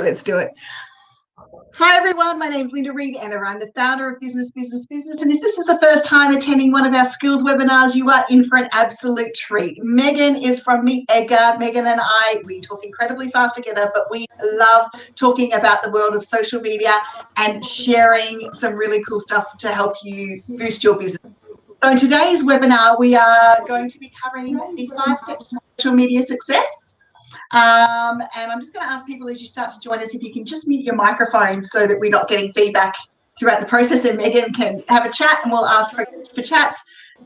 let's do it. Hi everyone, my name is Linda Reed and I'm the founder of Business. And if this is the first time attending one of our skills webinars, you are in for an absolute treat. Megan is from MeetEdgar. Megan and we talk incredibly fast together, but we love talking about the world of social media and sharing some really cool stuff to help you boost your business. So in today's webinar, we are going to be covering the 5 steps to social media success. And I'm just going to ask people as you start to join us if you can just mute your microphone so that we're not getting feedback throughout the process. Then Megan can have a chat and we'll ask for chats.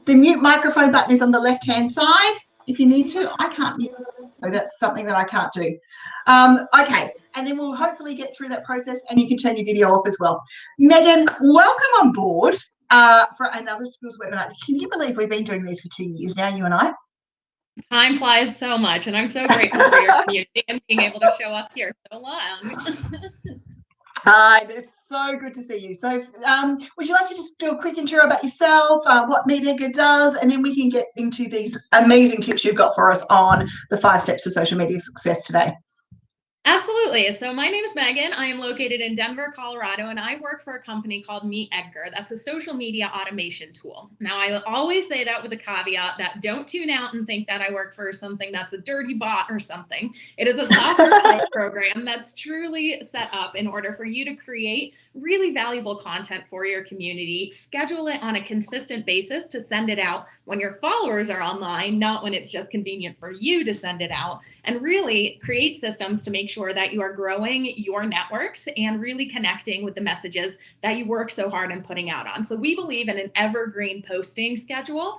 The mute microphone button is on the left-hand side. If you need to, I can't mute. So that's something that I can't do. Okay, and then we'll hopefully get through that process and you can turn your video off as well. Megan, welcome on board for another skills webinar. Can you believe we've been doing these for 2 years now, you and I? Time flies so much, and I'm so grateful for your community and being able to show up here so long. It's so good to see you. So would you like to just do a quick intro about yourself, what MeetEdgar does, and then we can get into these amazing tips you've got for us on the 5 steps to social media success today? Absolutely. So my name is Megan. I am located in Denver, Colorado, and I work for a company called MeetEdgar. That's a social media automation tool. Now, I always say that with a caveat that don't tune out and think that I work for something that's a dirty bot or something. It is a software program that's truly set up in order for you to create really valuable content for your community, schedule it on a consistent basis to send it out when your followers are online, not when it's just convenient for you to send it out, and really create systems to make sure that you are growing your networks and really connecting with the messages that you work so hard in putting out on. So we believe in an evergreen posting schedule.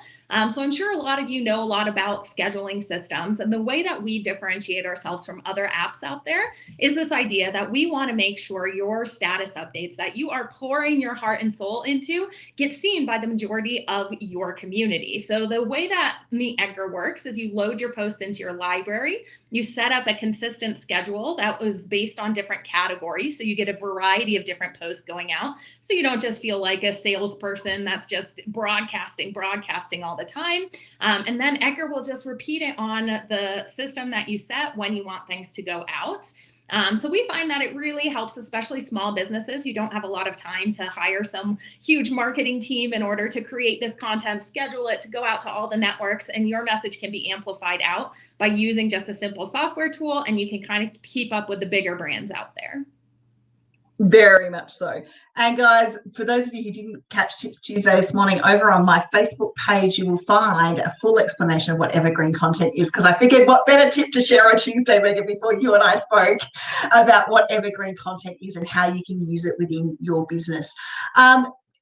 So I'm sure a lot of you know a lot about scheduling systems, and the way that we differentiate ourselves from other apps out there is this idea that we want to make sure your status updates that you are pouring your heart and soul into get seen by the majority of your community. So the way that MeetEdgar works is you load your posts into your library, you set up a consistent schedule that was based on different categories. So you get a variety of different posts going out. So you don't just feel like a salesperson that's just broadcasting all the time. And then Edgar will just repeat it on the system that you set when you want things to go out. So we find that it really helps, especially small businesses who don't have a lot of time to hire some huge marketing team in order to create this content, schedule it to go out to all the networks, and your message can be amplified out by using just a simple software tool, and you can kind of keep up with the bigger brands out there. Very much so. And guys, for those of you who didn't catch Tips Tuesday this morning, over on my Facebook page, you will find a full explanation of what evergreen content is, because I figured what better tip to share on Tuesday, Megan, before you and I spoke about what evergreen content is and how you can use it within your business.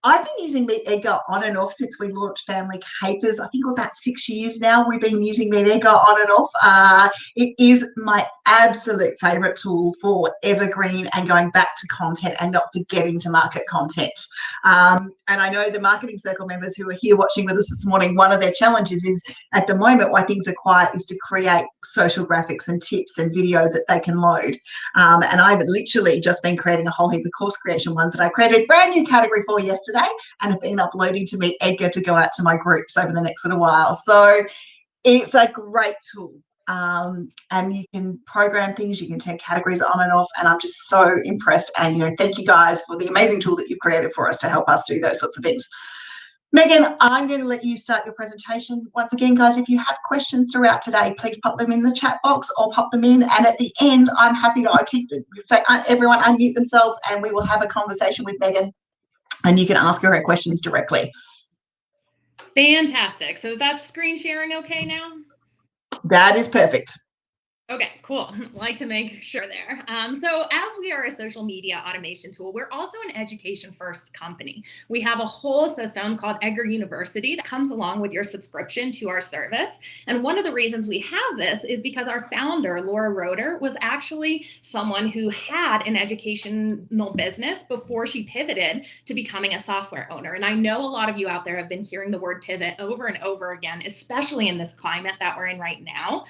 I've been using MeetEdgar on and off since we launched Family Capers. I think we're about 6 years now. We've been using MeetEdgar on and off. It is my absolute favorite tool for evergreen and going back to content and not forgetting to market content. And I know the Marketing Circle members who are here watching with us this morning, one of their challenges is at the moment why things are quiet is to create social graphics and tips and videos that they can load. And I've literally just been creating a whole heap of course creation ones that I created a brand new category for yesterday and have been uploading to MeetEdgar to go out to my groups over the next little while. So it's a great tool. And you can program things, you can turn categories on and off, and I'm just so impressed. And thank you guys for the amazing tool that you've created for us to help us do those sorts of things. Megan, I'm going to let you start your presentation. Once again, guys, if you have questions throughout today, please pop them in the chat box or pop them in. And at the end, I'm happy to say everyone unmute themselves and we will have a conversation with Megan and you can ask her questions directly. Fantastic. So is that screen sharing okay now? That is perfect. Okay, cool. Like to make sure there. So as we are a social media automation tool, we're also an education first company. We have a whole system called Edgar University that comes along with your subscription to our service. And one of the reasons we have this is because our founder, Laura Roeder, was actually someone who had an educational business before she pivoted to becoming a software owner. And I know a lot of you out there have been hearing the word pivot over and over again, especially in this climate that we're in right now.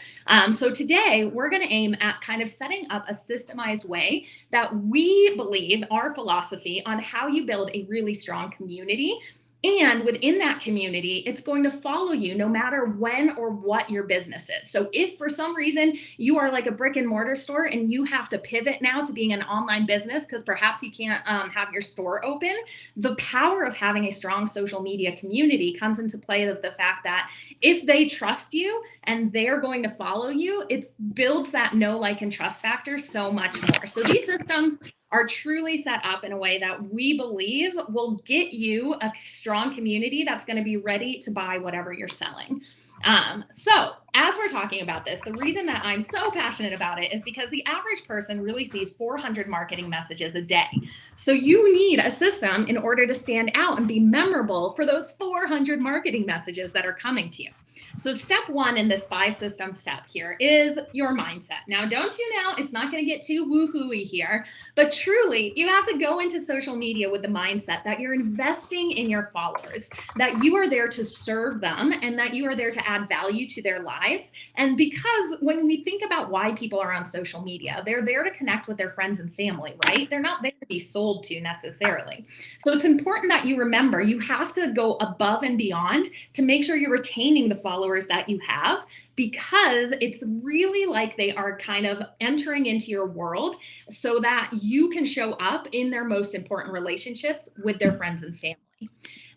So today, we're going to aim at kind of setting up a systemized way that we believe our philosophy on how you build a really strong community And within that community, it's going to follow you no matter when or what your business is. So if for some reason you are like a brick and mortar store and you have to pivot now to being an online business because perhaps you can't have your store open, the power of having a strong social media community comes into play of the fact that if they trust you and they're going to follow you, it builds that know, like, and trust factor so much more. So these systems are truly set up in a way that we believe will get you a strong community that's going to be ready to buy whatever you're selling. So as we're talking about this, the reason that I'm so passionate about it is because the average person really sees 400 marketing messages a day. So you need a system in order to stand out and be memorable for those 400 marketing messages that are coming to you. So step one in this 5-system step here is your mindset. Now, don't you know, it's not going to get too woo-hooey here, but truly, you have to go into social media with the mindset that you're investing in your followers, that you are there to serve them, and that you are there to add value to their lives. And because when we think about why people are on social media, they're there to connect with their friends and family, right? They're not there to be sold to necessarily. So it's important that you remember you have to go above and beyond to make sure you're retaining the followers that you have, because it's really like they are kind of entering into your world so that you can show up in their most important relationships with their friends and family.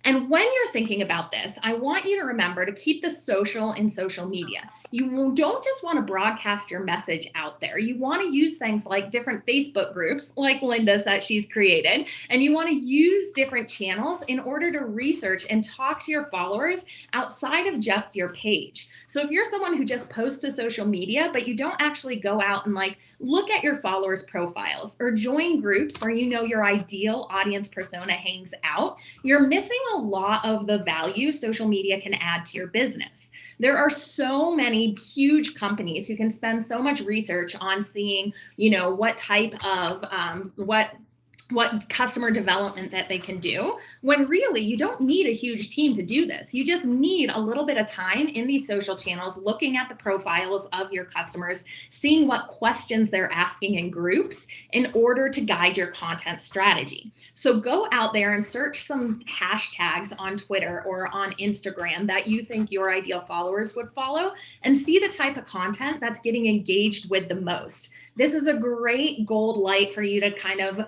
And when you're thinking about this, I want you to remember to keep the social in social media. You don't just want to broadcast your message out there. You want to use things like different Facebook groups, like Linda's that she's created, and you want to use different channels in order to research and talk to your followers outside of just your page. So if you're someone who just posts to social media, but you don't actually go out and like look at your followers' profiles or join groups where you know your ideal audience persona hangs out, you're missing a lot of the value social media can add to your business. There are so many huge companies who can spend so much research on seeing, you know, what type of what customer development that they can do, when really you don't need a huge team to do this. You just need a little bit of time in these social channels, looking at the profiles of your customers, seeing what questions they're asking in groups in order to guide your content strategy. So go out there and search some hashtags on Twitter or on Instagram that you think your ideal followers would follow, and see the type of content that's getting engaged with the most. This is a great gold light for you to kind of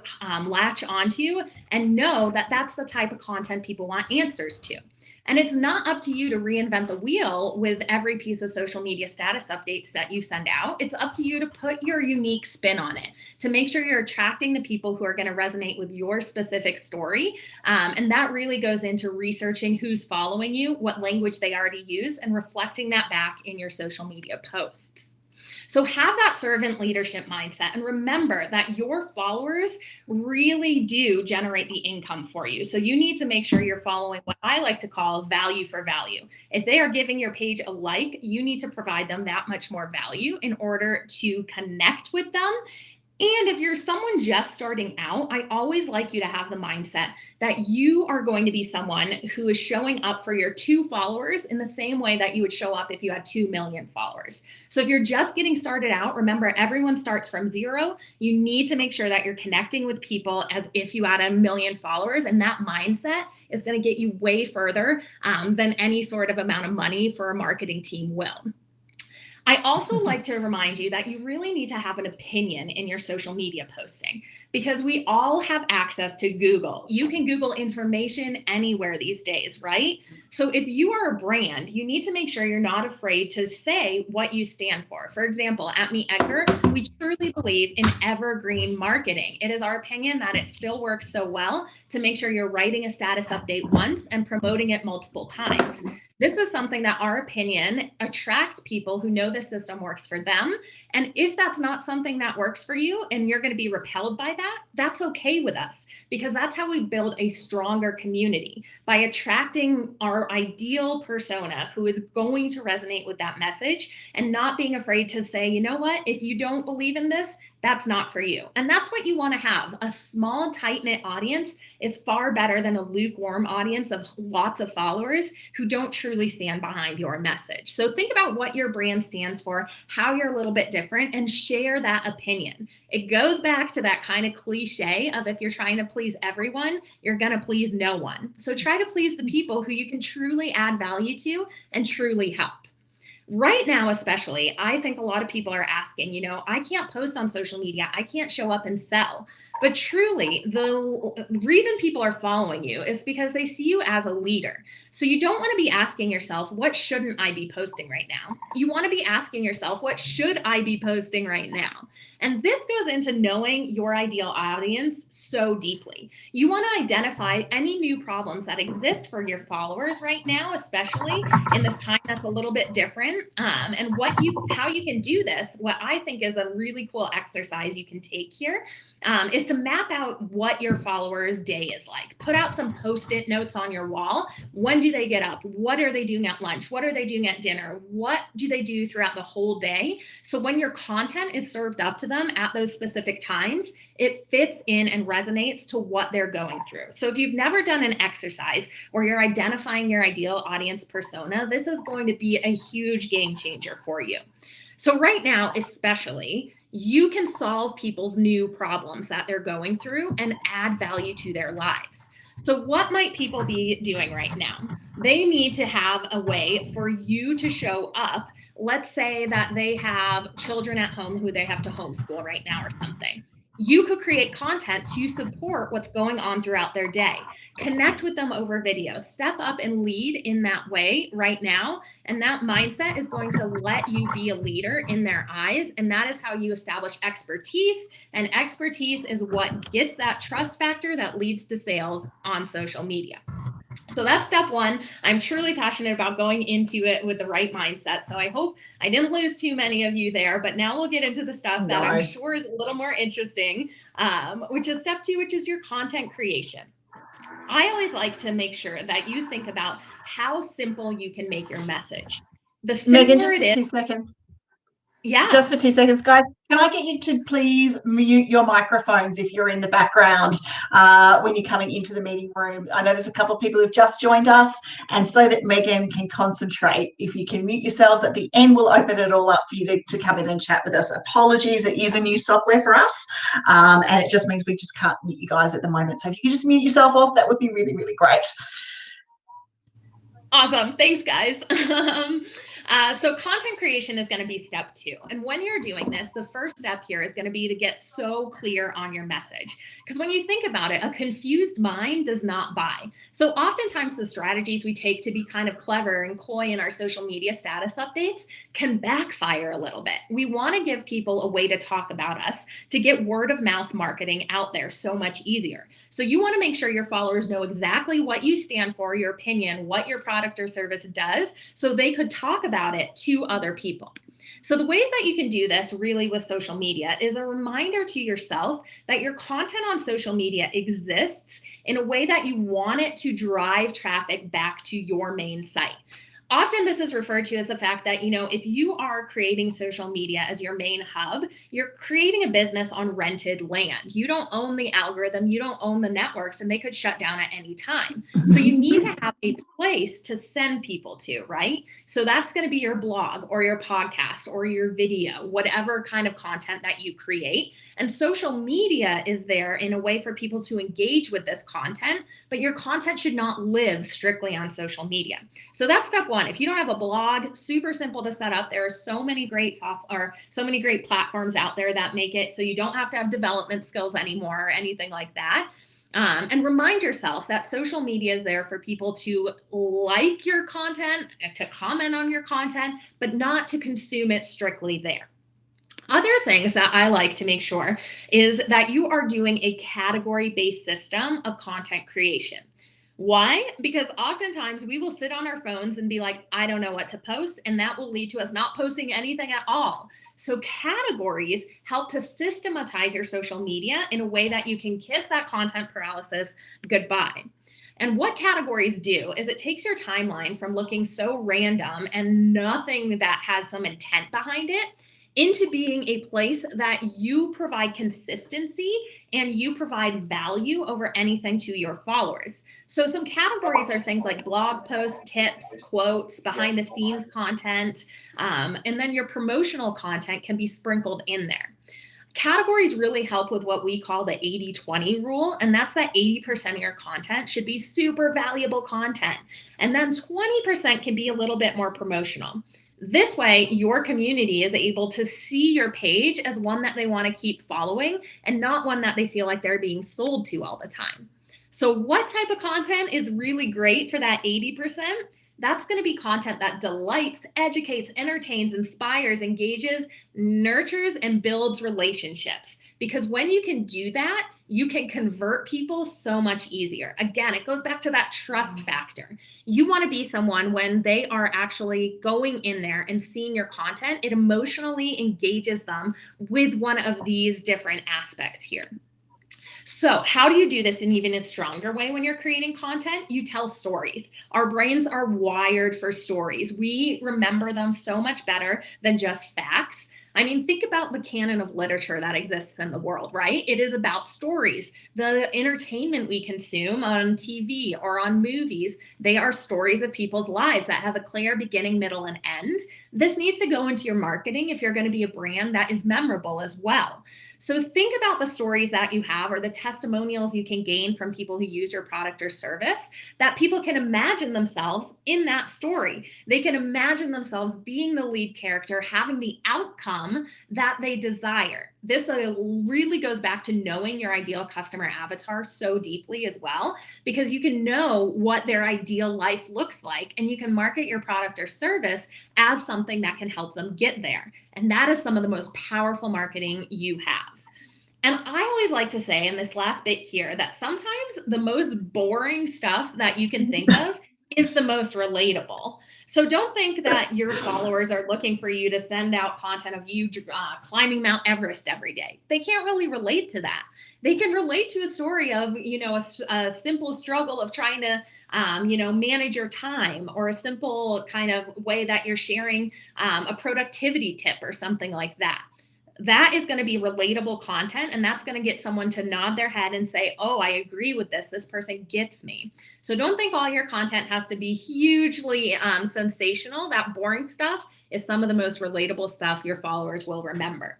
latch onto and know that that's the type of content people want answers to. And it's not up to you to reinvent the wheel with every piece of social media status updates that you send out. It's up to you to put your unique spin on it, to make sure you're attracting the people who are going to resonate with your specific story. And that really goes into researching who's following you, what language they already use, and reflecting that back in your social media posts. So have that servant leadership mindset, and remember that your followers really do generate the income for you. So you need to make sure you're following what I like to call value for value. If they are giving your page a like, you need to provide them that much more value in order to connect with them. And if you're someone just starting out, I always like you to have the mindset that you are going to be someone who is showing up for your 2 followers in the same way that you would show up if you had 2 million followers. So if you're just getting started out, remember, everyone starts from 0. You need to make sure that you're connecting with people as if you had 1 million followers. And that mindset is going to get you way further than any sort of amount of money for a marketing team will. I also like to remind you that you really need to have an opinion in your social media posting, because we all have access to Google. You can Google information anywhere these days, right? So if you are a brand, you need to make sure you're not afraid to say what you stand for. For example, at MeetEdgar, we truly believe in evergreen marketing. It is our opinion that it still works so well to make sure you're writing a status update once and promoting it multiple times. This is something that our opinion attracts people who know the system works for them. And if that's not something that works for you and you're going to be repelled by that, that's okay with us, because that's how we build a stronger community, by attracting our ideal persona who is going to resonate with that message and not being afraid to say, you know what, if you don't believe in this, that's not for you. And that's what you want to have. A small, tight knit audience is far better than a lukewarm audience of lots of followers who don't truly stand behind your message. So think about what your brand stands for, how you're a little bit different, and share that opinion. It goes back to that kind of cliche of if you're trying to please everyone, you're going to please no one. So try to please the people who you can truly add value to and truly help. Right now, especially, I think a lot of people are asking, I can't post on social media. I can't show up and sell. But truly, the reason people are following you is because they see you as a leader. So you don't want to be asking yourself, what shouldn't I be posting right now? You want to be asking yourself, what should I be posting right now? And this goes into knowing your ideal audience so deeply. You want to identify any new problems that exist for your followers right now, especially in this time that's a little bit different. And how you can do this, what I think is a really cool exercise you can take here, is to map out what your followers' day is like. Put out some post-it notes on your wall. When do they get up? What are they doing at lunch? What are they doing at dinner? What do they do throughout the whole day? So when your content is served up to them at those specific times, it fits in and resonates to what they're going through. So if you've never done an exercise where you're identifying your ideal audience persona, this is going to be a huge game changer for you. So right now, especially, you can solve people's new problems that they're going through and add value to their lives. So what might people be doing right now? They need to have a way for you to show up. Let's say that they have children at home who they have to homeschool right now or something. You could create content to support what's going on throughout their day. Connect with them over video. Step up and lead in that way right now. And that mindset is going to let you be a leader in their eyes. And that is how you establish expertise. And expertise is what gets that trust factor that leads to sales on social media. So that's step one. I'm truly passionate about going into it with the right mindset. So I hope I didn't lose too many of you there, but now we'll get into the stuff that I'm sure is a little more interesting, which is step two, which is your content creation. I always like to make sure that you think about how simple you can make your message. The simpler Megan, just it for is. 2 seconds. Yeah. Just for 2 seconds, guys. Can I get you to please mute your microphones if you're in the background when you're coming into the meeting room? I know there's a couple of people who've just joined us, and so that Megan can concentrate, if you can mute yourselves at the end, we'll open it all up for you to come in and chat with us. Apologies, it is a new software for us, and it just means we just can't mute you guys at the moment. So if you could just mute yourself off, that would be really, really great. Awesome. Thanks, guys. So content creation is going to be step two. And when you're doing this, the first step here is going to be to get so clear on your message. Because when you think about it, a confused mind does not buy. So oftentimes the strategies we take to be kind of clever and coy in our social media status updates can backfire a little bit. We want to give people a way to talk about us, to get word of mouth marketing out there so much easier. So you want to make sure your followers know exactly what you stand for, your opinion, what your product or service does, so they could talk about it to other people. So the ways that you can do this really with social media is a reminder to yourself that your content on social media exists in a way that you want it to drive traffic back to your main site. Often this is referred to as the fact that, if you are creating social media as your main hub, you're creating a business on rented land. You don't own the algorithm, you don't own the networks, and they could shut down at any time. So you need to have a place to send people to, right? So that's going to be your blog or your podcast or your video, whatever kind of content that you create. And social media is there in a way for people to engage with this content, but your content should not live strictly on social media. So that's step one. If you don't have a blog, super simple to set up. There are so many great so many great platforms out there that make it so you don't have to have development skills anymore or anything like that. And remind yourself that social media is there for people to like your content, to comment on your content, but not to consume it strictly there. Other things that I like to make sure is that you are doing a category-based system of content creation. Why? Because oftentimes we will sit on our phones and be like, I don't know what to post, and that will lead to us not posting anything at all. So categories help to systematize your social media in a way that you can kiss that content paralysis goodbye. And what categories do is it takes your timeline from looking so random and nothing that has some intent behind it, into being a place that you provide consistency and you provide value over anything to your followers. So some categories are things like blog posts, tips, quotes, behind the scenes content, and then your promotional content can be sprinkled in there. Categories really help with what we call the 80-20 rule, and that's that 80% of your content should be super valuable content, and then 20% can be a little bit more promotional. This way, your community is able to see your page as one that they want to keep following and not one that they feel like they're being sold to all the time. So, what type of content is really great for that 80%? That's going to be content that delights, educates, entertains, inspires, engages, nurtures, and builds relationships. Because when you can do that, you can convert people so much easier. Again, it goes back to that trust factor. You want to be someone when they are actually going in there and seeing your content, it emotionally engages them with one of these different aspects here. So, how do you do this in even a stronger way when you're creating content? You tell stories. Our brains are wired for stories. We remember them so much better than just facts. I mean, think about the canon of literature that exists in the world, right? It is about stories. The entertainment we consume on TV or on movies, they are stories of people's lives that have a clear beginning, middle, and end. This needs to go into your marketing if you're going to be a brand that is memorable as well. So think about the stories that you have or the testimonials you can gain from people who use your product or service that people can imagine themselves in that story. They can imagine themselves being the lead character, having the outcome that they desire. This really goes back to knowing your ideal customer avatar so deeply as well, because you can know what their ideal life looks like and you can market your product or service as something that can help them get there. And that is some of the most powerful marketing you have. And I always like to say in this last bit here that sometimes the most boring stuff that you can think of is the most relatable. So don't think that your followers are looking for you to send out content of you climbing Mount Everest every day. They can't really relate to that. They can relate to a story of, a simple struggle of trying to, manage your time, or a simple kind of way that you're sharing a productivity tip or something like that. That is going to be relatable content, and that's going to get someone to nod their head and say, oh, I agree with this. This person gets me. So don't think all your content has to be hugely sensational. That boring stuff is some of the most relatable stuff your followers will remember.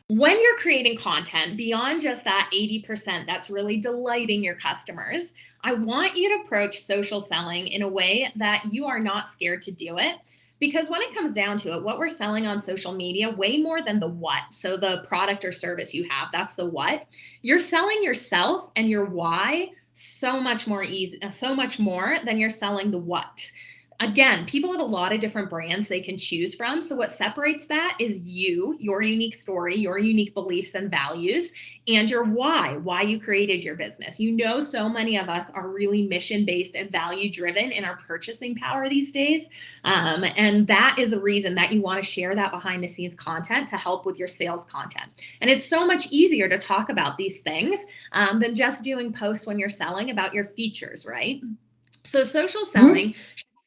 When you're creating content beyond just that 80% that's really delighting your customers, I want you to approach social selling in a way that you are not scared to do it. Because when it comes down to it, what we're selling on social media, way more than the what. So the product or service you have, that's the what. You're selling yourself and your why so much more easy, so much more than you're selling the what. Again, people have a lot of different brands they can choose from. So, what separates that is you, your unique story, your unique beliefs and values, and your why you created your business. So many of us are really mission based and value driven in our purchasing power these days. And that is a reason that you want to share that behind the scenes content to help with your sales content. And it's so much easier to talk about these things than just doing posts when you're selling about your features, right? So, social selling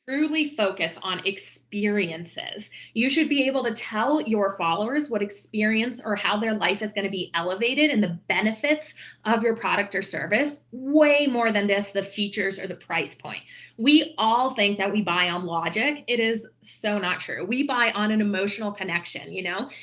truly focus on experiences. You should be able to tell your followers what experience or how their life is going to be elevated and the benefits of your product or service way more than this, the features or the price point. We all think that we buy on logic. It is so not true. We buy on an emotional connection.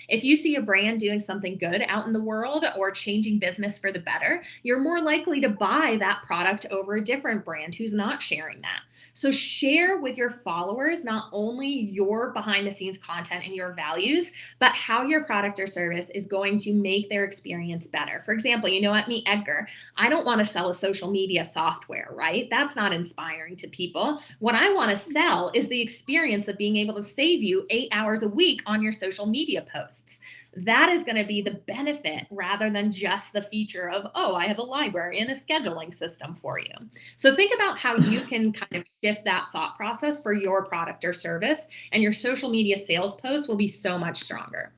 If you see a brand doing something good out in the world or changing business for the better, you're more likely to buy that product over a different brand who's not sharing that. So share with your followers not only your behind the scenes content and your values, but how your product or service is going to make their experience better. For example, at MeetEdgar, I don't want to sell a social media software, right? That's not inspiring to people. What I want to sell is the experience of being able to save you 8 hours a week on your social media posts. That is going to be the benefit rather than just the feature of, oh, I have a library and a scheduling system for you. So think about how you can kind of shift that thought process for your product or service, and your social media sales post will be so much stronger.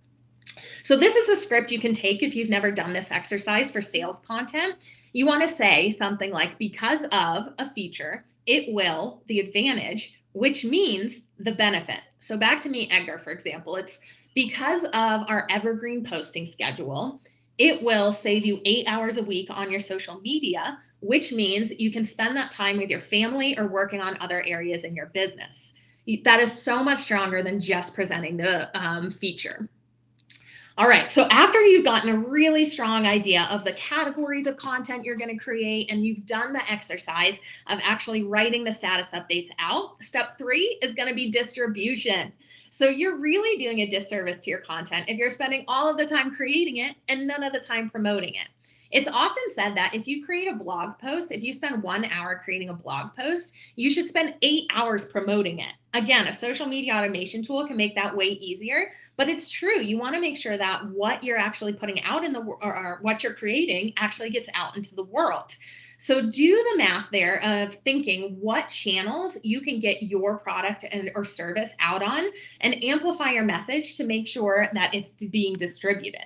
So this is the script you can take if you've never done this exercise for sales content. You want to say something like, because of a feature, it will, the advantage, which means the benefit. So back to MeetEdgar, for example, it's Because of our evergreen posting schedule, it will save you 8 hours a week on your social media, which means you can spend that time with your family or working on other areas in your business. That is so much stronger than just presenting the feature. All right, so after you've gotten a really strong idea of the categories of content you're going to create and you've done the exercise of actually writing the status updates out, step 3 is going to be distribution. So you're really doing a disservice to your content if you're spending all of the time creating it and none of the time promoting it. It's often said that if you create a blog post, if you spend 1 hour creating a blog post, you should spend 8 hours promoting it. Again, a social media automation tool can make that way easier, but it's true. You want to make sure that what you're actually putting out in the or what you're creating actually gets out into the world. So do the math there of thinking what channels you can get your product and or service out on and amplify your message to make sure that it's being distributed.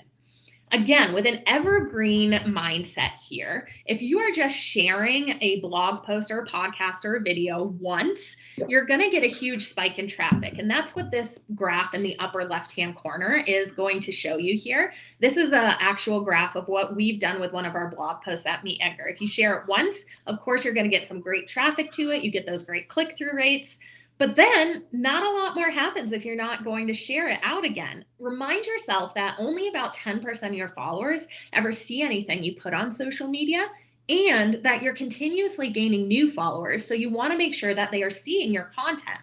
Again, with an evergreen mindset here, if you are just sharing a blog post or a podcast or a video once, you're going to get a huge spike in traffic. And that's what this graph in the upper left-hand corner is going to show you here. This is an actual graph of what we've done with one of our blog posts at MeetEdgar. If you share it once, of course, you're going to get some great traffic to it. You get those great click-through rates. But then not a lot more happens if you're not going to share it out again. Remind yourself that only about 10% of your followers ever see anything you put on social media and that you're continuously gaining new followers. So you want to make sure that they are seeing your content.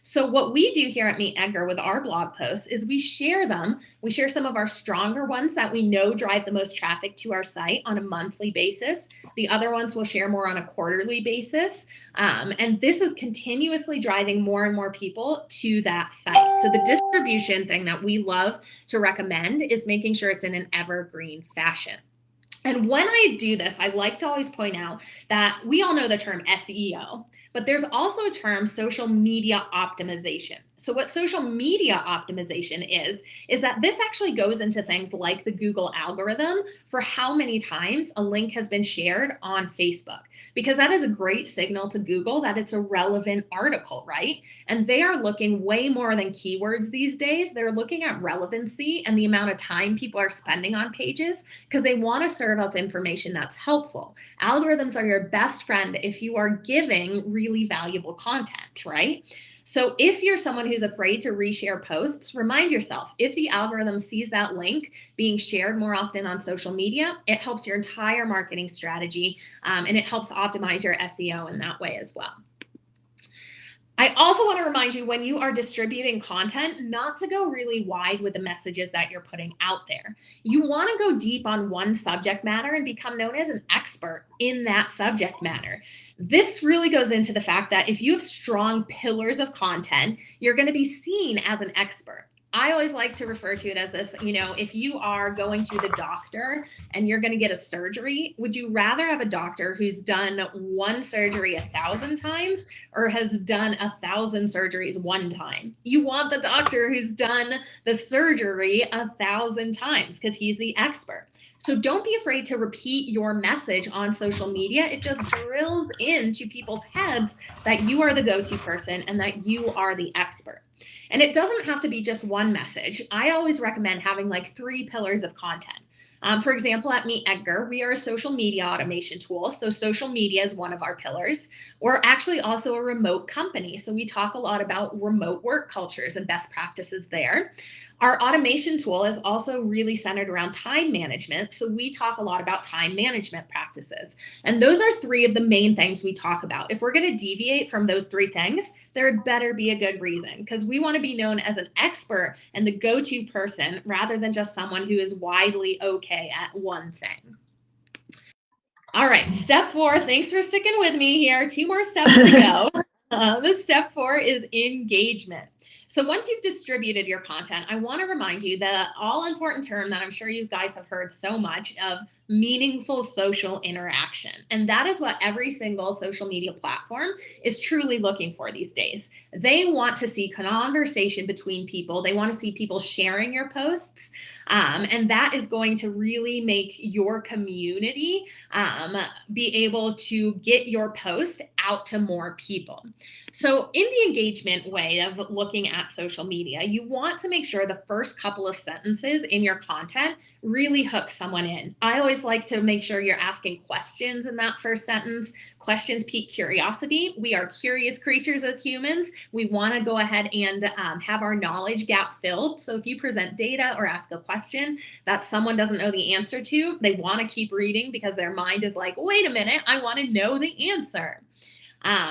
So what we do here at MeetEdgar with our blog posts is we share them. We share some of our stronger ones that we know drive the most traffic to our site on a monthly basis. The other ones we'll share more on a quarterly basis. And this is continuously driving more and more people to that site. So the distribution thing that we love to recommend is making sure it's in an evergreen fashion. And when I do this, I like to always point out that we all know the term SEO, but there's also a term social media optimization. So what social media optimization is that this actually goes into things like the Google algorithm for how many times a link has been shared on Facebook, because that is a great signal to Google that it's a relevant article, right? And they are looking way more than keywords these days. They're looking at relevancy and the amount of time people are spending on pages because they want to serve up information that's helpful. Algorithms are your best friend if you are giving really valuable content, right? So if you're someone who's afraid to reshare posts, remind yourself, if the algorithm sees that link being shared more often on social media, it helps your entire marketing strategy and it helps optimize your SEO in that way as well. I also want to remind you when you are distributing content, not to go really wide with the messages that you're putting out there. You want to go deep on one subject matter and become known as an expert in that subject matter. This really goes into the fact that if you have strong pillars of content, you're going to be seen as an expert. I always like to refer to it as this, if you are going to the doctor and you're going to get a surgery, would you rather have a doctor who's done one surgery 1,000 times or has done 1,000 surgeries one time? You want the doctor who's done the surgery 1,000 times because he's the expert. So don't be afraid to repeat your message on social media. It just drills into people's heads that you are the go-to person and that you are the expert. And it doesn't have to be just one message. I always recommend having like 3 pillars of content. For example, at MeetEdgar, we are a social media automation tool. So social media is one of our pillars. We're actually also a remote company. So we talk a lot about remote work cultures and best practices there. Our automation tool is also really centered around time management. So we talk a lot about time management practices. And those are 3 of the main things we talk about. If we're going to deviate from those 3 things, there had better be a good reason, because we want to be known as an expert and the go-to person rather than just someone who is widely okay at one thing. All right, step 4. Thanks for sticking with me here. 2 more steps to go. The step 4 is engagement. So once you've distributed your content, I want to remind you the all-important term that I'm sure you guys have heard so much of, meaningful social interaction. And that is what every single social media platform is truly looking for these days. They want to see conversation between people. They want to see people sharing your posts. And that is going to really make your community be able to get your post out to more people. So in the engagement way of looking looking at social media, you want to make sure the first couple of sentences in your content really hook someone in. I always like to make sure you're asking questions in that first sentence. Questions pique curiosity. We are curious creatures as humans. We want to go ahead and have our knowledge gap filled. So if you present data or ask a question that someone doesn't know the answer to, they want to keep reading because their mind is like, wait a minute, I want to know the answer.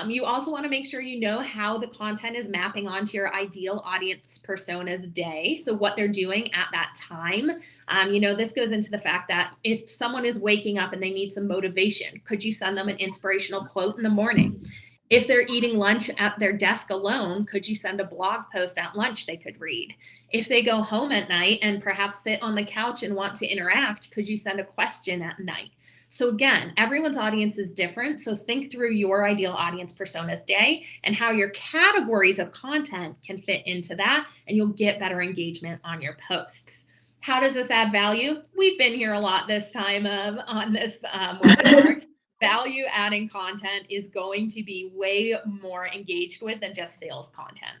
You also want to make sure you know how the content is mapping onto your ideal audience persona's day. So what they're doing at that time. This goes into the fact that if someone is waking up and they need some motivation, could you send them an inspirational quote in the morning? If they're eating lunch at their desk alone, could you send a blog post at lunch they could read? If they go home at night and perhaps sit on the couch and want to interact, could you send a question at night? So again, everyone's audience is different. So think through your ideal audience persona's day and how your categories of content can fit into that, and you'll get better engagement on your posts. How does this add value? We've been here a lot this time on this webinar. Value adding content is going to be way more engaged with than just sales content.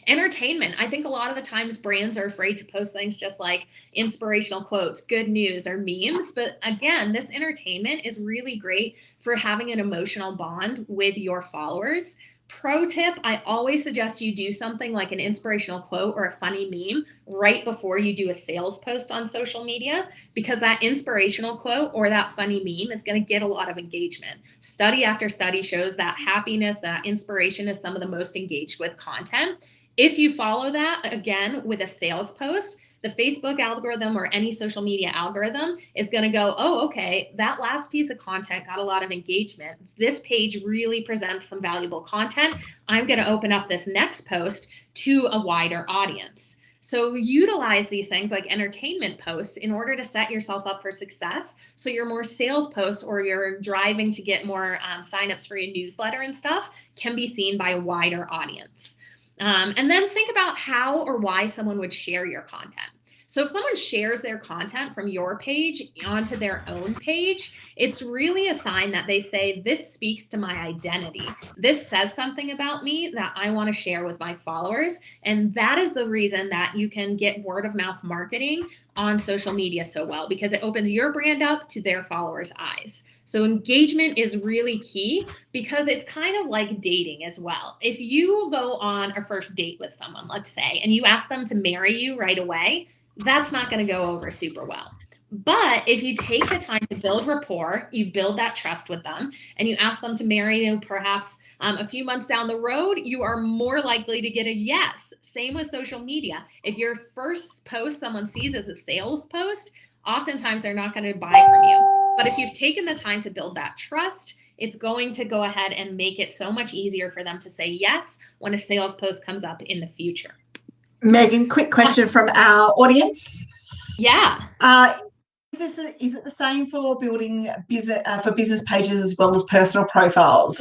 Entertainment. I think a lot of the times brands are afraid to post things just like inspirational quotes, good news, or memes. But again, this entertainment is really great for having an emotional bond with your followers. Pro tip, I always suggest you do something like an inspirational quote or a funny meme right before you do a sales post on social media, because that inspirational quote or that funny meme is going to get a lot of engagement. Study after study shows that happiness, that inspiration is some of the most engaged with content. If you follow that again with a sales post, the Facebook algorithm or any social media algorithm is going to go, oh, okay, that last piece of content got a lot of engagement. This page really presents some valuable content. I'm going to open up this next post to a wider audience. So utilize these things like entertainment posts in order to set yourself up for success. So your more sales posts or you're driving to get more signups for your newsletter and stuff can be seen by a wider audience. And then think about how or why someone would share your content. So if someone shares their content from your page onto their own page, it's really a sign that they say, this speaks to my identity. This says something about me that I want to share with my followers. And that is the reason that you can get word of mouth marketing on social media so well, because it opens your brand up to their followers' eyes. So engagement is really key, because it's kind of like dating as well. If you go on a first date with someone, let's say, and you ask them to marry you right away, that's not going to go over super well. But if you take the time to build rapport, you build that trust with them, and you ask them to marry you perhaps a few months down the road, you are more likely to get a yes. Same with social media. If your first post someone sees as a sales post, oftentimes they're not going to buy from you. But if you've taken the time to build that trust, it's going to go ahead and make it so much easier for them to say yes when a sales post comes up in the future. Megan, quick question from our audience. Yeah. Is it the same for building business pages as well as personal profiles?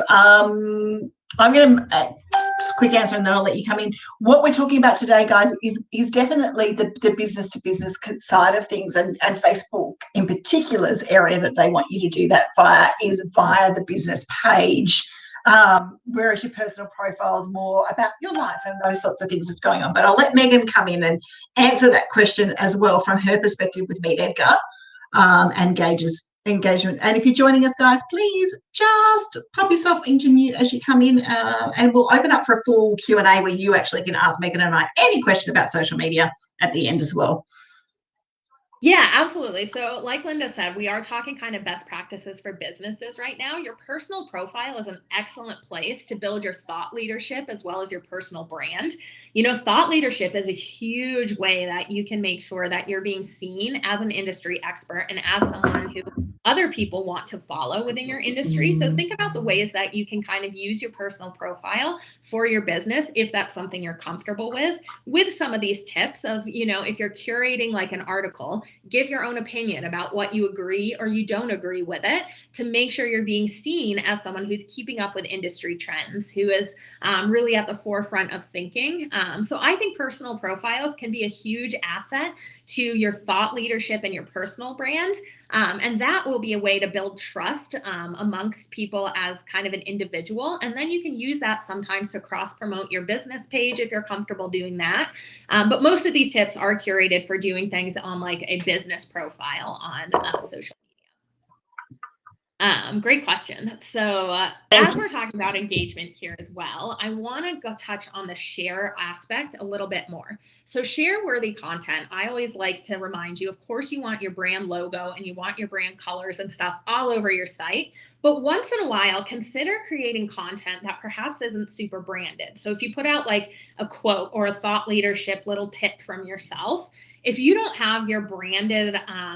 I'm going to just quick answer and then I'll let you come in. What we're talking about today, guys, is definitely the business to business side of things, and Facebook in particular's area that they want you to do that via the business page. Whereas your personal profile is more about your life and those sorts of things that's going on. But I'll let Megan come in and answer that question as well from her perspective with MeetEdgar and Gage's engagement. And if you're joining us, guys, please just pop yourself into mute as you come in, and we'll open up for a full Q&A where you actually can ask Megan and I any question about social media at the end as well. Yeah, absolutely. So like Linda said, we are talking kind of best practices for businesses right now. Your personal profile is an excellent place to build your thought leadership as well as your personal brand. Thought leadership is a huge way that you can make sure that you're being seen as an industry expert and as someone who other people want to follow within your industry. So think about the ways that you can kind of use your personal profile for your business, if that's something you're comfortable with some of these tips of, if you're curating like an article, give your own opinion about what you agree or you don't agree with it, to make sure you're being seen as someone who's keeping up with industry trends, who is really at the forefront of thinking. So I think personal profiles can be a huge asset to your thought leadership and your personal brand. And that will be a way to build trust amongst people as kind of an individual. And then you can use that sometimes to cross promote your business page if you're comfortable doing that. But most of these tips are curated for doing things on like a business profile on social media. Great question. So as we're talking about engagement here as well, I want to go touch on the share aspect a little bit more. So share worthy content. I always like to remind you, of course, you want your brand logo and you want your brand colors and stuff all over your site. But once in a while, consider creating content that perhaps isn't super branded. So if you put out like a quote or a thought leadership little tip from yourself, if you don't have your branded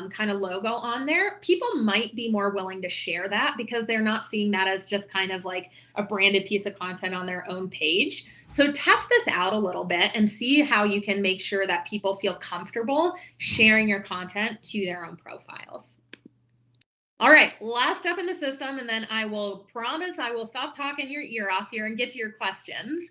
kind of logo on there, people might be more willing to share that because they're not seeing that as just kind of like a branded piece of content on their own page. So test this out a little bit and see how you can make sure that people feel comfortable sharing your content to their own profiles. All right, last step in the system, and then I will promise I will stop talking your ear off here and get to your questions.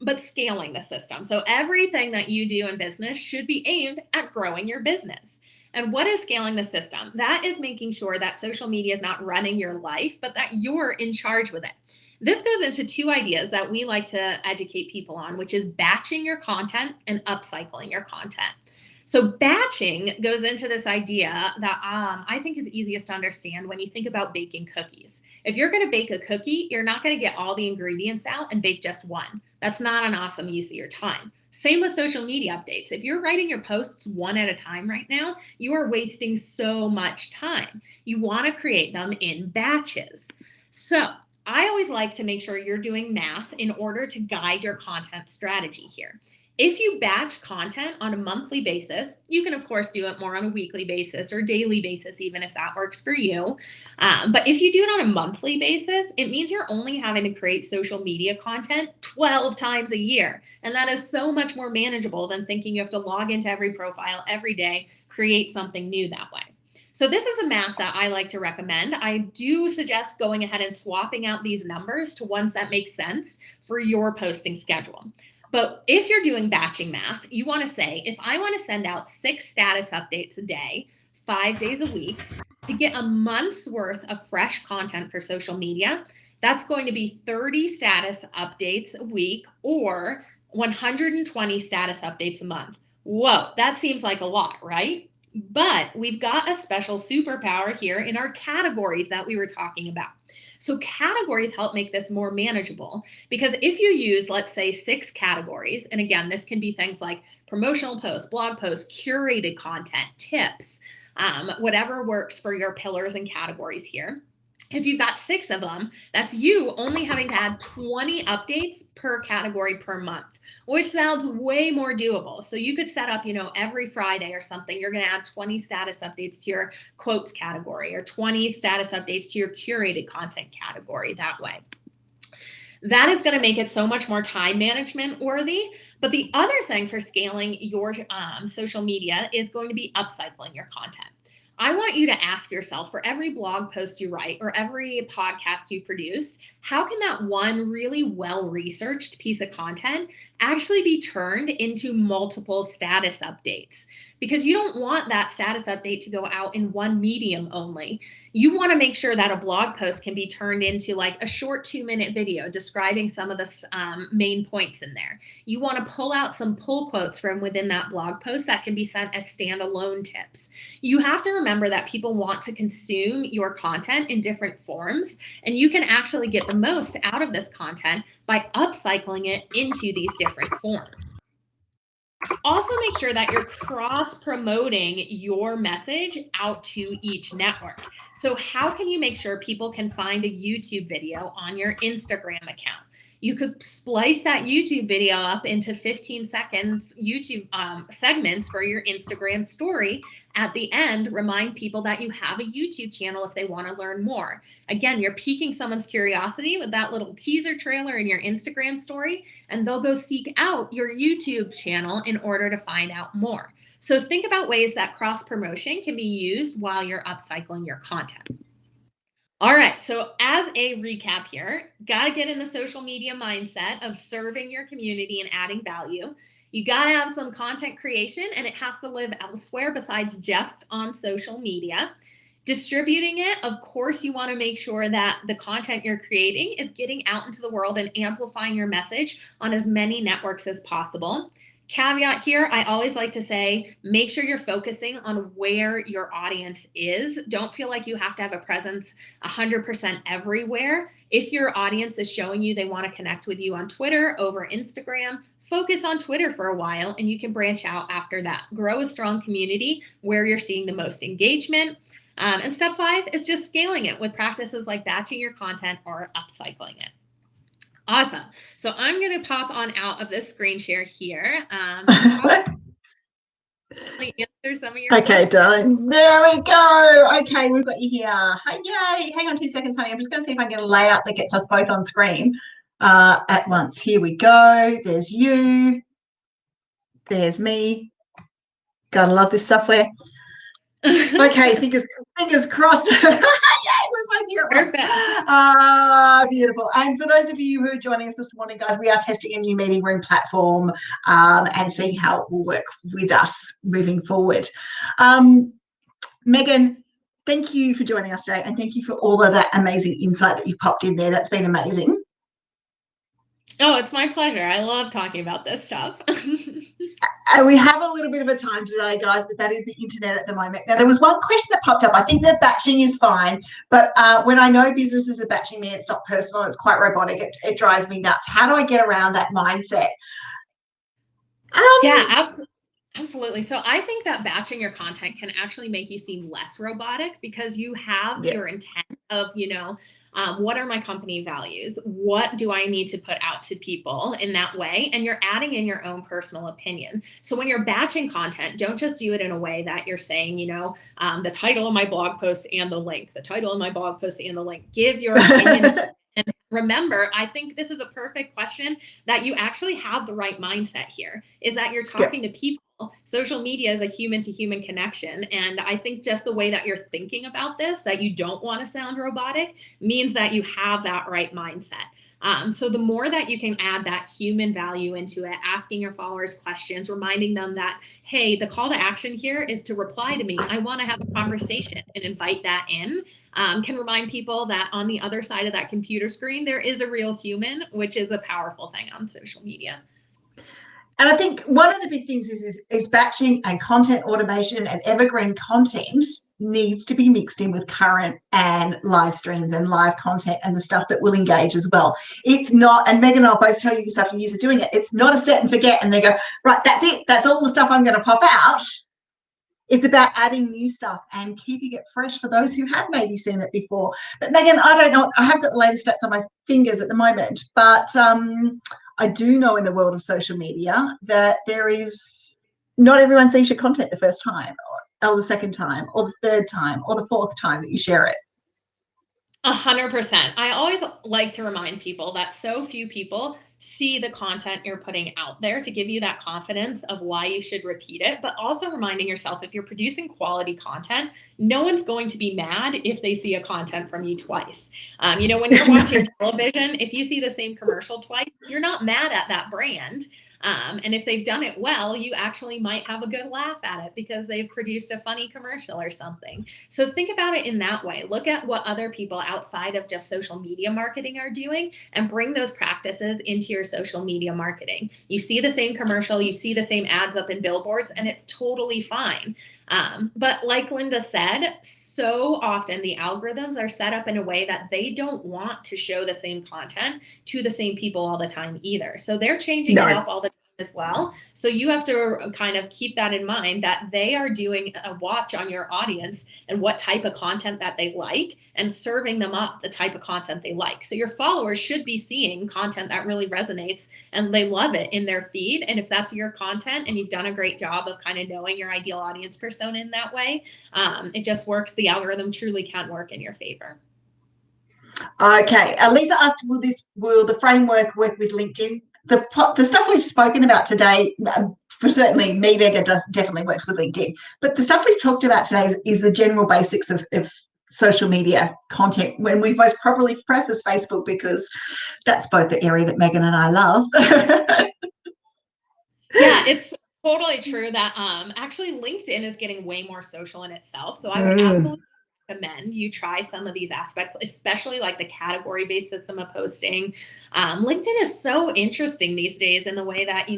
But scaling the system. So everything that you do in business should be aimed at growing your business. And what is scaling the system? That is making sure that social media is not running your life, but that you're in charge with it. This goes into two ideas that we like to educate people on, which is batching your content and upcycling your content. So batching goes into this idea that I think is easiest to understand when you think about baking cookies. If you're going to bake a cookie, you're not going to get all the ingredients out and bake just one. That's not an awesome use of your time. Same with social media updates. If you're writing your posts one at a time right now, you are wasting so much time. You want to create them in batches. So I always like to make sure you're doing math in order to guide your content strategy here. If you batch content on a monthly basis, you can, of course, do it more on a weekly basis or daily basis, even if that works for you. But if you do it on a monthly basis, it means you're only having to create social media content 12 times a year. And that is so much more manageable than thinking you have to log into every profile every day, create something new that way. So this is a math that I like to recommend. I do suggest going ahead and swapping out these numbers to ones that make sense for your posting schedule. But if you're doing batching math, you want to say, if I want to send out 6 status updates a day, 5 days a week, to get a month's worth of fresh content for social media, that's going to be 30 status updates a week or 120 status updates a month. Whoa, that seems like a lot, right? But we've got a special superpower here in our categories that we were talking about. So categories help make this more manageable because if you use, let's say, 6 categories, and again, this can be things like promotional posts, blog posts, curated content, tips, whatever works for your pillars and categories here. If you've got 6 of them, that's you only having to add 20 updates per category per month, which sounds way more doable. So you could set up, every Friday or something, you're going to add 20 status updates to your quotes category or 20 status updates to your curated content category that way. That is going to make it so much more time management worthy. But the other thing for scaling your social media is going to be upcycling your content. I want you to ask yourself, for every blog post you write or every podcast you produce, how can that one really well-researched piece of content actually be turned into multiple status updates? Because you don't want that status update to go out in one medium only. You want to make sure that a blog post can be turned into like a short 2-minute video describing some of the main points in there. You want to pull out some pull quotes from within that blog post that can be sent as standalone tips. You have to remember that people want to consume your content in different forms, and you can actually get the most out of this content by upcycling it into these different forms. Also, make sure that you're cross-promoting your message out to each network. So how can you make sure people can find a YouTube video on your Instagram account? You could splice that YouTube video up into 15 seconds YouTube segments for your Instagram story. At the end, remind people that you have a YouTube channel if they want to learn more. Again, you're piquing someone's curiosity with that little teaser trailer in your Instagram story, and they'll go seek out your YouTube channel in order to find out more. So think about ways that cross promotion can be used while you're upcycling your content. All right, so as a recap here, got to get in the social media mindset of serving your community and adding value. You got to have some content creation, and it has to live elsewhere besides just on social media. Distributing it, of course, you want to make sure that the content you're creating is getting out into the world and amplifying your message on as many networks as possible. Caveat here, I always like to say, make sure you're focusing on where your audience is. Don't feel like you have to have a presence 100% everywhere. If your audience is showing you they want to connect with you on Twitter, over Instagram, focus on Twitter for a while, and you can branch out after that. Grow a strong community where you're seeing the most engagement. And step 5 is just scaling it with practices like batching your content or upcycling it. Awesome. So I'm going to pop on out of this screen share here. Answer some of your Okay, questions. darling. There we go. Okay, we've got you here. Hi, yay. Hang on 2 seconds, honey. I'm just going to see if I can get a layout that gets us both on screen at once. Here we go. There's you. There's me. Gotta love this software. Okay, fingers crossed. Yay, we're both here at once. Perfect. Beautiful. And for those of you who are joining us this morning, guys, we are testing a new meeting room platform and seeing how it will work with us moving forward. Megan, thank you for joining us today, and thank you for all of that amazing insight that you've popped in there. That's been amazing. Oh, it's my pleasure. I love talking about this stuff. And we have a little bit of a time today, guys, but that is the internet at the moment. Now, there was one question that popped up. I think that batching is fine, but when I know businesses are batching me, it's not personal, it's quite robotic. It drives me nuts. How do I get around that mindset? Yeah, absolutely. So I think that batching your content can actually make you seem less robotic because you have your intent of, what are my company values? What do I need to put out to people in that way? And you're adding in your own personal opinion. So when you're batching content, don't just do it in a way that you're saying, the title of my blog post and the link, the title of my blog post and the link. Give your opinion. And remember, I think this is a perfect question that you actually have the right mindset here, is that you're talking to people. Social media is a human to human connection. And I think just the way that you're thinking about this, that you don't want to sound robotic, means that you have that right mindset. So the more that you can add that human value into it, asking your followers questions, reminding them that, hey, the call to action here is to reply to me. I want to have a conversation, and invite that in, can remind people that on the other side of that computer screen, there is a real human, which is a powerful thing on social media. And I think one of the big things is batching and content automation and evergreen content needs to be mixed in with current and live streams and live content and the stuff that will engage as well. It's not, and Megan and I'll both tell you the stuff and are doing it, it's not a set and forget and they go, right, that's it, that's all the stuff I'm going to pop out. It's about adding new stuff and keeping it fresh for those who have maybe seen it before. But Megan, I don't know, I have got the latest stats on my fingers at the moment, but I do know in the world of social media that there is, not everyone sees your content the first time or the second time or the third time or the fourth time that you share it. 100%. I always like to remind people that so few people see the content you're putting out there to give you that confidence of why you should repeat it, but also reminding yourself, if you're producing quality content, no one's going to be mad if they see a content from you twice. When you're watching television, if you see the same commercial twice, you're not mad at that brand. And if they've done it well, you actually might have a good laugh at it because they've produced a funny commercial or something. So think about it in that way. Look at what other people outside of just social media marketing are doing and bring those practices into your social media marketing. You see the same commercial, you see the same ads up in billboards, and it's totally fine. But like Linda said, so often the algorithms are set up in a way that they don't want to show the same content to the same people all the time either. So they're changing it up all the time as well. So you have to kind of keep that in mind, that they are doing a watch on your audience and what type of content that they like and serving them up the type of content they like. So your followers should be seeing content that really resonates and they love it in their feed. And if that's your content and you've done a great job of kind of knowing your ideal audience persona in that way, it just works. The algorithm truly can work in your favor. Okay, Lisa asked, will the framework work with LinkedIn? The stuff we've spoken about today, for certainly MeetEdgar definitely works with LinkedIn, but the stuff we've talked about today is the general basics of social media content, when we most probably preface Facebook because that's both the area that Megan and I love. Yeah, it's totally true that actually LinkedIn is getting way more social in itself. So I would absolutely recommend you try some of these aspects, especially like the category-based system of posting. LinkedIn is so interesting these days in the way that,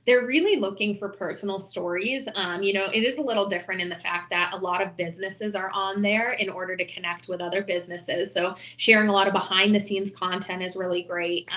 they're really looking for personal stories. It is a little different in the fact that a lot of businesses are on there in order to connect with other businesses. So sharing a lot of behind the scenes content is really great.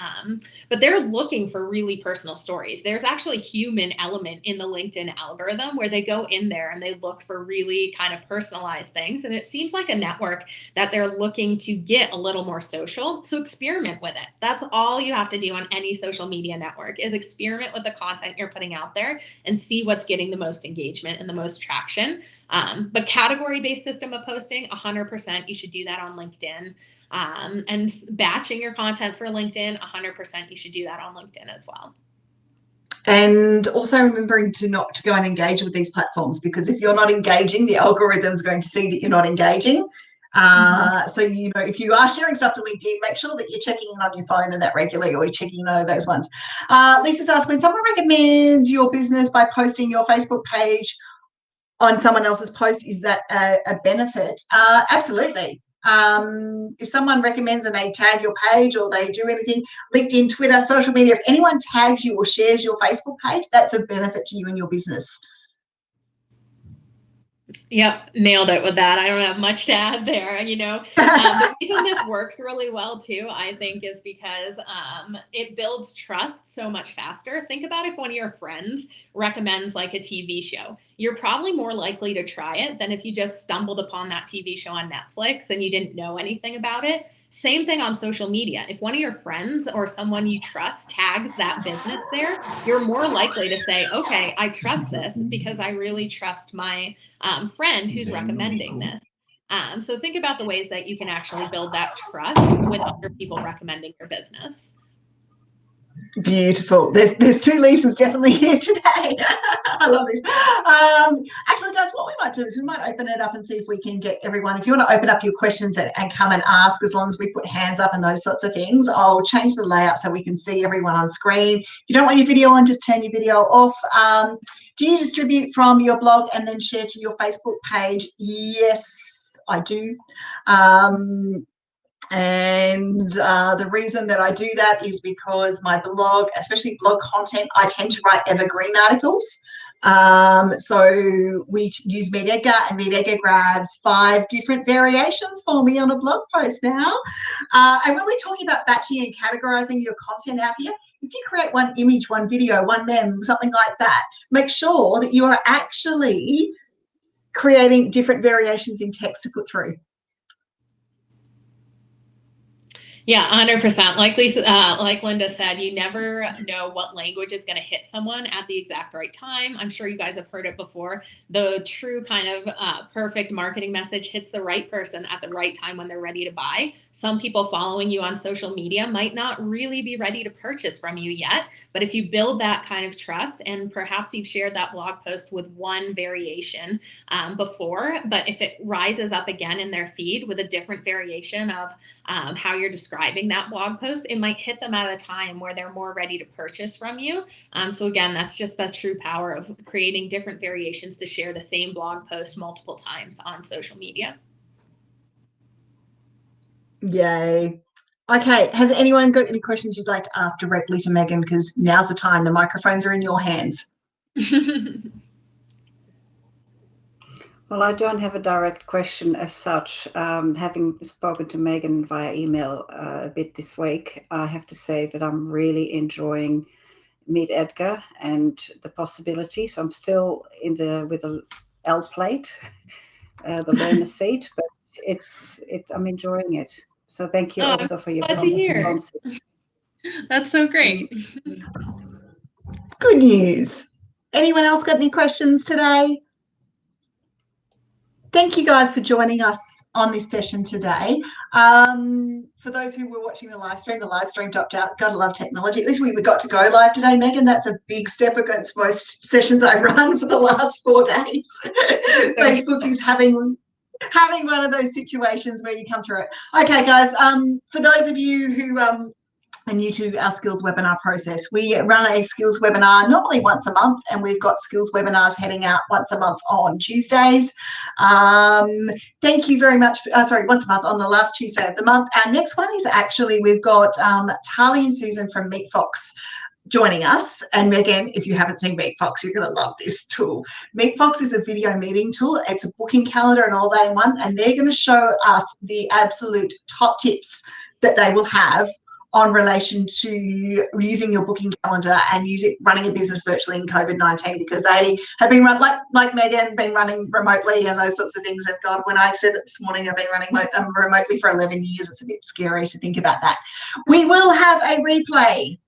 But they're looking for really personal stories. There's actually a human element in the LinkedIn algorithm where they go in there and they look for really kind of personalized things. And it seems like a network that they're looking to get a little more social. So experiment with it. That's all you have to do on any social media network is experiment with the content you're putting out there and see what's getting the most engagement and the most traction. But category-based system of posting, 100%, you should do that on LinkedIn. And batching your content for LinkedIn, 100%, you should do that on LinkedIn as well. And also remembering to not to go and engage with these platforms, because if you're not engaging, the algorithm is going to see that you're not engaging. So, if you are sharing stuff to LinkedIn, make sure that you're checking in on your phone and that regularly, or you're checking those ones. Lisa's asked, when someone recommends your business by posting your Facebook page on someone else's post, is that a benefit? Absolutely. If someone recommends and they tag your page or they do anything, LinkedIn, Twitter, social media, if anyone tags you or shares your Facebook page, that's a benefit to you and your business. Yep, nailed it with that. I don't have much to add there. The reason this works really well too, I think, is because it builds trust so much faster. Think about if one of your friends recommends like a TV show. You're probably more likely to try it than if you just stumbled upon that TV show on Netflix and you didn't know anything about it. Same thing on social media. If one of your friends or someone you trust tags that business there, you're more likely to say, okay, I trust this because I really trust my friend who's recommending this. So think about the ways that you can actually build that trust with other people recommending your business. Beautiful. There's two Lisas definitely here today. I love this. Actually, guys, what we might do is we might open it up and see if we can get everyone. If you want to open up your questions and come and ask, as long as we put hands up and those sorts of things, I'll change the layout so we can see everyone on screen. If you don't want your video on, just turn your video off. Do you distribute from your blog and then share to your Facebook page? Yes, I do. And the reason that I do that is because my blog, especially blog content, I tend to write evergreen articles. So we use MeetEdgar, and MeetEdgar grabs 5 different variations for me on a blog post now. And when we're talking about batching and categorizing your content out here, if you create one image, one video, one meme, something like that, make sure that you are actually creating different variations in text to put through. Yeah, 100%. Like Linda said, you never know what language is going to hit someone at the exact right time. I'm sure you guys have heard it before. The true kind of perfect marketing message hits the right person at the right time when they're ready to buy. Some people following you on social media might not really be ready to purchase from you yet, but if you build that kind of trust, and perhaps you've shared that blog post with one variation before, but if it rises up again in their feed with a different variation of how you're describing that blog post, it might hit them at a time where they're more ready to purchase from you. So again, that's just the true power of creating different variations to share the same blog post multiple times on social media. Yay. Okay, has anyone got any questions you'd like to ask directly to Megan? Because now's the time, the microphones are in your hands. Well, I don't have a direct question as such. Having spoken to Megan via email a bit this week, I have to say that I'm really enjoying MeetEdgar and the possibilities. I'm still with a L plate, the learner seat, but I'm enjoying it. So thank you also for your comments. That's so great. Good news. Anyone else got any questions today? Thank you guys for joining us on this session today. For those who were watching the live stream dropped out. Gotta love technology. At least we got to go live today, Megan. That's a big step against most sessions I've run for the last 4 days. Facebook is having one of those situations where you come through it. Okay, guys, for those of you who and new to our skills webinar process. We run a skills webinar normally once a month, and we've got skills webinars heading out once a month on Tuesdays. Thank you very much. Sorry, once a month on the last Tuesday of the month. Our next one is actually, we've got Tali and Susan from MeetFox joining us. And again, if you haven't seen MeetFox, you're going to love this tool. MeetFox is a video meeting tool. It's a booking calendar and all that in one, and they're going to show us the absolute top tips that they will have on relation to using your booking calendar and running a business virtually in COVID-19, because they have been run like Megan, been running remotely and those sorts of things. And God, when I said it this morning, I've been running remotely for 11 years. It's a bit scary to think about that. We will have a replay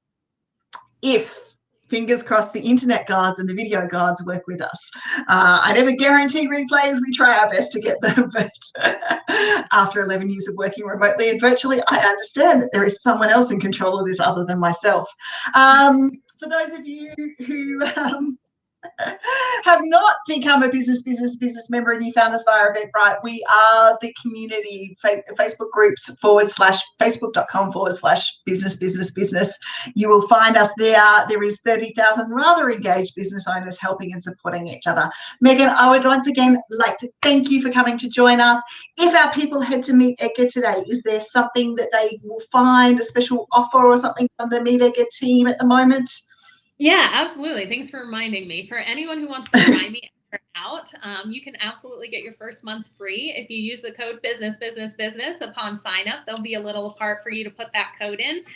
if, fingers crossed, the internet gods and the video gods work with us. I never guarantee replays. We try our best to get them, but after 11 years of working remotely and virtually, I understand that there is someone else in control of this other than myself. For those of you who have not become a business member and you found us via Eventbrite, we are the community Facebook groups / facebook.com/business. You will find us there. There is 30,000 rather engaged business owners helping and supporting each other. Megan, I would once again like to thank you for coming to join us. If our people head to MeetEdgar today, is there something that they will find, a special offer or something from the MeetEdgar team at the moment? Yeah, absolutely. Thanks for reminding me. For anyone who wants to try MeetEdgar out, you can absolutely get your first month free if you use the code business upon sign up. There'll be a little part for you to put that code in,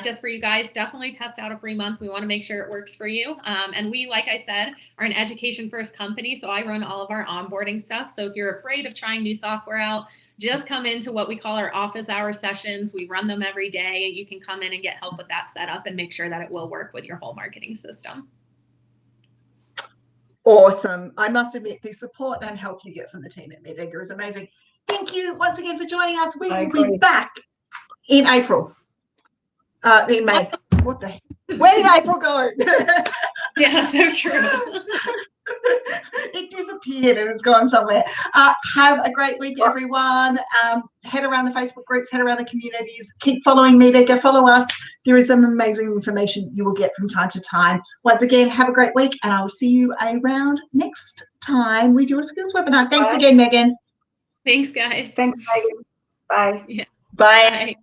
just for you guys. Definitely test out a free month. We want to make sure it works for you. And we, like I said, are an education first company, so I run all of our onboarding stuff. So if you're afraid of trying new software out, just come into what we call our office hour sessions. We run them every day. You can come in and get help with that setup and make sure that it will work with your whole marketing system. Awesome. I must admit, the support and help you get from the team at MeetEdgar is amazing. Thank you once again for joining us. We will be back in April. In May. What the heck? Where did April go? Yeah, so true. It disappeared and it's gone somewhere. Have a great week, everyone. Head around the Facebook groups, head around the communities. Keep following MeetEdgar. Follow us. There is some amazing information you will get from time to time. Once again, have a great week, and I will see you around next time we do a skills webinar. Thanks again, Megan. Thanks, guys. Thanks, Megan. Bye. Yeah. Bye.